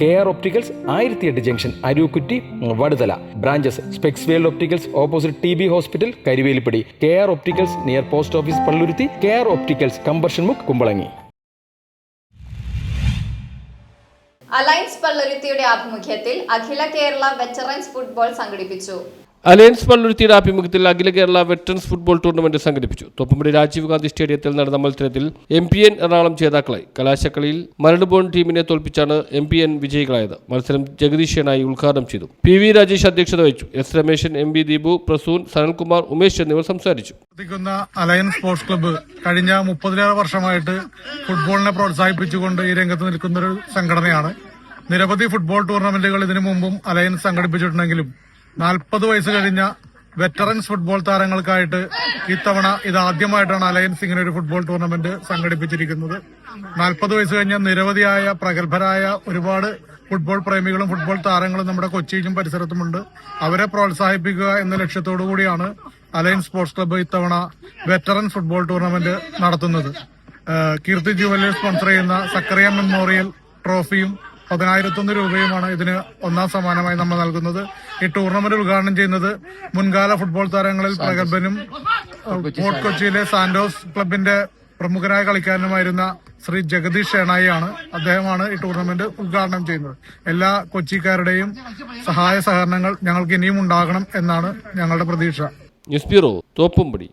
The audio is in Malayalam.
KR Opticals 1008 junction Arookutty Vaduthala. Branches specs world opticals opposite TB hospital Karivelippady. KR Opticals near post office Palluruthy. KR Opticals combustion മുക്ക് കുമ്പളങ്ങി. അലയൻസ് പള്ളുരുത്തിയുടെ ആഭിമുഖ്യത്തിൽ അഖില കേരള വെറ്ററൻസ് ഫുട്ബോൾ സംഘടിപ്പിച്ചു. അലയൻസ് പള്ളുരുത്തിയുടെ ആഭിമുഖ്യത്തിൽ അഖില കേരള വെറ്ററൻസ് ഫുട്ബോൾ ടൂർണമെന്റ് സംഘടിപ്പിച്ചു. തോപ്പുംപടി രാജീവ് ഗാന്ധി സ്റ്റേഡിയത്തിൽ നടന്ന മത്സരത്തിൽ MPN എറണാകുളം ജേതാക്കളായി. കലാശക്കളിയിൽ മരടുബോൺ ടീമിനെ തോൽപ്പിച്ചാണ് MPN വിജയികളായത്. മത്സരം ജഗദീശനായി ഉദ്ഘാടനം ചെയ്തു. PV രാജേഷ് അധ്യക്ഷത വഹിച്ചു. S രമേശൻ, MB ദീപു, പ്രസൂൻ, സനൽകുമാർ, ഉമേഷ് എന്നിവർ സംസാരിച്ചു. അലയൻസ് സ്പോർട്സ് ക്ലബ്ബ് കഴിഞ്ഞ 30 വർഷമായിട്ട് ഫുട്ബോളിനെ പ്രോത്സാഹിപ്പിച്ചുകൊണ്ട് ഈ രംഗത്ത് നിൽക്കുന്നൊരു സംഘടനയാണ്. നിരവധി ഫുട്ബോൾ ടൂർണമെന്റുകൾ ഇതിനു മുമ്പും അലയൻസ് സംഘടിപ്പിച്ചിട്ടുണ്ടെങ്കിലും 40 വയസ്സ് കഴിഞ്ഞ വെറ്ററൻസ് ഫുട്ബോൾ താരങ്ങൾക്കായിട്ട് ഇത്തവണ ഇതാദ്യമായിട്ടാണ് അലയൻസ് ഇങ്ങനെ ഒരു ഫുട്ബോൾ ടൂർണമെന്റ് സംഘടിപ്പിച്ചിരിക്കുന്നത്. 40 വയസ്സ് കഴിഞ്ഞ നിരവധിയായ പ്രഗത്ഭരായ ഒരുപാട് ഫുട്ബോൾ പ്രേമികളും ഫുട്ബോൾ താരങ്ങളും നമ്മുടെ കൊച്ചിയിലും പരിസരത്തുമുണ്ട്. അവരെ പ്രോത്സാഹിപ്പിക്കുക എന്ന ലക്ഷ്യത്തോടു കൂടിയാണ് അലയൻസ് സ്പോർട്സ് ക്ലബ്ബ് ഇത്തവണ വെറ്ററൻ ഫുട്ബോൾ ടൂർണമെന്റ് നടത്തുന്നത്. കീർത്തി ജുവലേഴ്സ് സ്പോൺസർ ചെയ്യുന്ന സക്കറിയ മെമ്മോറിയൽ ട്രോഫിയും 10,001 രൂപയുമാണ് ഇതിന് ഒന്നാം സമ്മാനമായി നമ്മൾ നൽകുന്നത്. ഈ ടൂർണമെന്റ് ഉദ്ഘാടനം ചെയ്യുന്നത് മുൻകാല ഫുട്ബോൾ താരങ്ങളിൽ പ്രഗത്ഭനും ഫോർട്ട് കൊച്ചിയിലെ സാന്റോസ് ക്ലബിന്റെ പ്രമുഖനായ കളിക്കാരനുമായിരുന്ന ശ്രീ ജഗദീഷ് ഷേണായിയാണ്. അദ്ദേഹമാണ് ഈ ടൂർണമെന്റ് ഉദ്ഘാടനം ചെയ്യുന്നത്. എല്ലാ കൊച്ചിക്കാരുടെയും സഹായ സഹകരണങ്ങൾ ഞങ്ങൾക്ക് ഇനിയും ഉണ്ടാകണം എന്നാണ് ഞങ്ങളുടെ പ്രതീക്ഷ. News bureau, Thoppumpady.